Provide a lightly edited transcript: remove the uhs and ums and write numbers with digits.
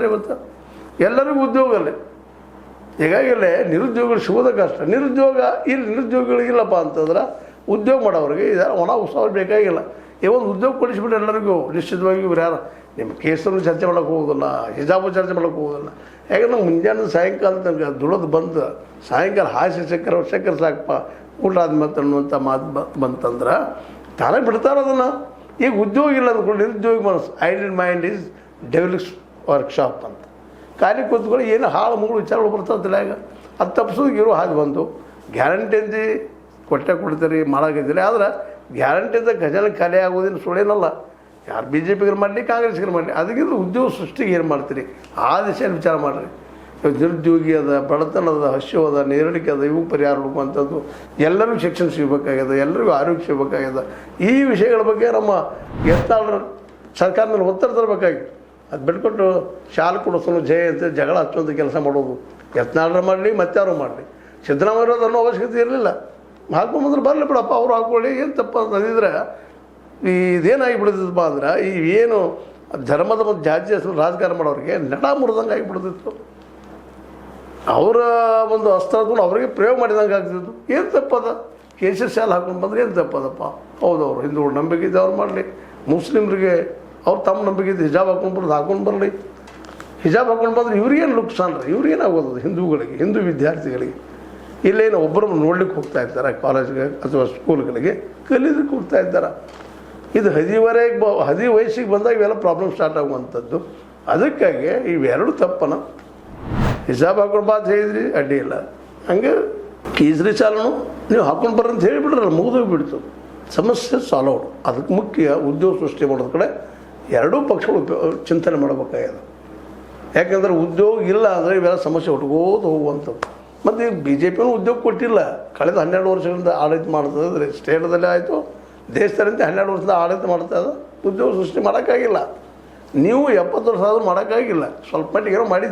ಮಾಡ್ತಾರೆ ಇವತ್ತು ಎಲ್ಲರಿಗೂ ಉದ್ಯೋಗಲ್ಲೇ. ಹೀಗಾಗಿಲ್ಲೇ ನಿರುದ್ಯೋಗಿಗಳು ಸಿಗೋದ ಕಷ್ಟ. ನಿರುದ್ಯೋಗಿಗಳಿಗಿಲ್ಲಪ್ಪ ಅಂತಂದ್ರೆ ಉದ್ಯೋಗ ಮಾಡೋರಿಗೆ ಇದೆಲ್ಲ ಒಣ ಉತ್ಸವ ಬೇಕಾಗಿಲ್ಲ. ಒಂದು ಉದ್ಯೋಗ ಕೊಡಿಸ್ಬಿಟ್ಟು ಎಲ್ಲರಿಗೂ ನಿಶ್ಚಿತವಾಗಿ ಇವ್ರು ಯಾರು ನಿಮ್ಮ ಕೇಸನ್ನು ಚರ್ಚೆ ಮಾಡೋಕ್ಕೆ ಹೋಗೋದಿಲ್ಲ, ಹಿಜಾಬು ಚರ್ಚೆ ಮಾಡೋಕ್ಕೆ ಹೋಗೋದಿಲ್ಲ. ಯಾಕಂದ್ರೆ ಮುಂಜಾನೆ ಸಾಯಂಕಾಲ ತನಕ ದುಡಿದು ಬಂದು ಸಾಯಂಕಾಲ ಸಕ್ಕರೆ ಸಾಕಪ್ಪ ಊಟ ಆದ್ಮೇಲೆ ಅನ್ನುವಂಥ ಮಾತು ಬಂತಂದ್ರೆ ತಾನೇ ಬಿಡ್ತಾರೆ ಅದನ್ನು. ಈಗ ಉದ್ಯೋಗ ಇಲ್ಲ ಅಂದ್ಕೊಂಡು ನಿರುದ್ಯೋಗ ಮನಸ್ಸು ಐಡಿಯಲ್ ಮೈಂಡ್ ಈಸ್ ಡೆವಲಿಕ್ಸ್ ವರ್ಕ್ಶಾಪ್ ಅಂತ ಖಾಲಿ ಕೂತ್ಕೊಳ್ಳಿ ಏನು ಹಾಳು ಮೂಳು ವಿಚಾರಗಳು ಬರ್ತಾಯಿಲ್ಲ. ಈಗ ಅದು ತಪ್ಪಿಸೋದಕ್ಕೆ ಇರೋ ಹಾಗೆ ಬಂದು ಗ್ಯಾರಂಟಿ ಅಂತ ಕೊಡ್ತೀರಿ ಮಾಡೋಕ್ಕಿದ್ದೀರಿ. ಆದರೆ ಗ್ಯಾರಂಟಿಯಿಂದ ಖಜಾನೆ ಖಾಲಿ ಆಗೋದೇನು ಸುಳ್ಳೇನಲ್ಲ. ಯಾರು ಬಿ ಜೆ ಪಿಗರು ಮಾಡಲಿ ಕಾಂಗ್ರೆಸ್ಗರು ಮಾಡಲಿ, ಅದಕ್ಕಿಂತ ಉದ್ಯೋಗ ಸೃಷ್ಟಿಗೆ ಏನು ಮಾಡ್ತೀರಿ ಆ ದಿಶೆಯಲ್ಲಿ ವಿಚಾರ ಮಾಡಿರಿ. ನಿರುದ್ಯೋಗಿ ಅದ, ಬಡತನ ಅದ, ಹಸಿವು ಅದ, ನೇರಡಿಕೆ ಅದ, ಇವು ಪರಿಹಾರ ಹುಡುಕುವಂಥದ್ದು. ಎಲ್ಲರಿಗೂ ಶಿಕ್ಷಣ ಸಿಗಬೇಕಾಗ್ಯದ, ಎಲ್ಲರಿಗೂ ಆರೋಗ್ಯ ಸಿಗಬೇಕಾಗ್ಯದ. ಈ ವಿಷಯಗಳ ಬಗ್ಗೆ ನಮ್ಮ ಯತ್ನಾಳ್ ಸರ್ಕಾರ ಮೇಲೆ ಒತ್ತಡ ತರಬೇಕಾಗಿತ್ತು. ಅದು ಬಿಟ್ಕೊಟ್ಟು ಶಾಲೆ ಕೊಡಿಸೋನು ಅಂತ ಜಗಳ ಹಚ್ಚುವಂಥ ಕೆಲಸ ಮಾಡೋದು ಯತ್ನಾಳರ ಮಾಡಲಿ ಮತ್ತಾರು ಮಾಡಲಿ. ಸಿದ್ದರಾಮಯ್ಯ ಅನ್ನೋ ಅವಶ್ಯಕತೆ ಇರಲಿಲ್ಲ. ಹಾಕ್ಕೊಂಬಂದ್ರೆ ಬರಲಿ ಬಿಡಪ್ಪ, ಅವ್ರು ಹಾಕ್ಕೊಳ್ಳಿ, ಏನು ತಪ್ಪ ಅಂತಂದಿದ್ರೆ ಇದೇನಾಗಿಬಿಡ್ತಿದ್ದಪ್ಪ ಅಂದ್ರೆ ಈ ಏನು ಧರ್ಮದ ಮತ್ತು ಜಾತಿ ಹೆಸರು ರಾಜಕಾರಣ ಮಾಡೋರಿಗೆ ನಡ ಮುರಿದಂಗೆ ಆಗಿಬಿಡ್ತಿತ್ತು. ಅವರ ಒಂದು ಅಸ್ತ್ರ ತಗೊಂಡು ಅವರಿಗೆ ಪ್ರಯೋಗ ಮಾಡಿದಂಗೆ ಆಗ್ತಿತ್ತು. ಏನು ತಪ್ಪದ? ಕೇಸರಿ ಶಾಲೆ ಹಾಕೊಂಡು ಬಂದರೆ ಏನು ತಪ್ಪದಪ್ಪ? ಹೌದವರು ಹಿಂದೂಗಳು ನಂಬಿಕೆ ಇದೆ, ಅವ್ರು ಮಾಡಲಿ. ಮುಸ್ಲಿಮ್ರಿಗೆ ಅವ್ರು ತಮ್ಮ ನಂಬಿಕೆ ಇದೆ, ಹಿಜಾಬ್ ಹಾಕೊಂಡು ಬರೋದು ಹಾಕೊಂಡು ಬರಲಿ. ಹಿಜಾಬ್ ಹಾಕೊಂಡು ಬಂದರೆ ಇವ್ರಿಗೇನು ನುಕ್ಸಾನ ರೀ? ಇವ್ರಿಗೇನಾಗೋದು? ಹಿಂದೂಗಳಿಗೆ, ಹಿಂದೂ ವಿದ್ಯಾರ್ಥಿಗಳಿಗೆ ಇಲ್ಲೇನು ಒಬ್ಬರು ನೋಡ್ಲಿಕ್ಕೆ ಹೋಗ್ತಾ ಇದ್ದಾರೆ ಕಾಲೇಜ್ಗೆ ಅಥವಾ ಸ್ಕೂಲ್ಗಳಿಗೆ, ಕಲೀಲಿಕ್ಕೆ ಹೋಗ್ತಾ ಇದ್ದಾರೆ. ಇದು 10 ವಯಸ್ಸಿಗೆ ಬಂದಾಗ ಇವೆಲ್ಲ ಪ್ರಾಬ್ಲಮ್ ಸ್ಟಾರ್ಟ್ ಆಗುವಂಥದ್ದು. ಅದಕ್ಕಾಗಿ ಇವೆರಡು ತಪ್ಪನ ಹಿಜಾಬ್ ಹಾಕೊಂಡು ಬಾತ್ ಹೇಳಿದ್ರಿ ಅಡ್ಡಿ ಇಲ್ಲ, ಹಂಗೆ ಕೇಸರಿ ಚಾಲನು ನೀವು ಹಾಕೊಂಡು ಬರ್ರಿ ಅಂತ ಹೇಳಿಬಿಟ್ರಲ್ಲ, ಮುಗಿದೋಗ್ಬಿಡ್ತು, ಸಮಸ್ಯೆ ಸಾಲ್ವ್ ಔಟ್. ಅದಕ್ಕೆ ಮುಖ್ಯ ಉದ್ಯೋಗ ಸೃಷ್ಟಿ ಮಾಡೋದ ಕಡೆ ಎರಡೂ ಪಕ್ಷಗಳು ಚಿಂತನೆ ಮಾಡಬೇಕಾಗ್ಯದ. ಯಾಕೆಂದ್ರೆ ಉದ್ಯೋಗ ಇಲ್ಲ ಅಂದರೆ ಇವೆಲ್ಲ ಸಮಸ್ಯೆ ಹುಟ್ಕೋದು ಹೋಗುವಂಥದ್ದು. ಮತ್ತು ಈಗ ಬಿ ಜೆ ಪಿನೂ ಉದ್ಯೋಗ ಕೊಟ್ಟಿಲ್ಲ. ಕಳೆದ 12 ವರ್ಷಗಳಿಂದ ಆಡಳಿತ ಮಾಡ್ತದೆ, ಸ್ಟೇಟದಲ್ಲೇ ಆಯಿತು, ದೇಶದಲ್ಲಿಂದ 12 ವರ್ಷದಿಂದ ಆಡಳಿತ ಮಾಡ್ತಾ ಇದ್ದ. ಉದ್ಯೋಗ ಸೃಷ್ಟಿ ಮಾಡೋಕ್ಕಾಗಿಲ್ಲ. ನೀವು 70 ವರ್ಷ ಆದರೂ ಮಾಡೋಕ್ಕಾಗಿಲ್ಲ. ಸ್ವಲ್ಪ ಮಟ್ಟಿಗೆ ಏನೋ ಮಾಡಿದ್ರಿ.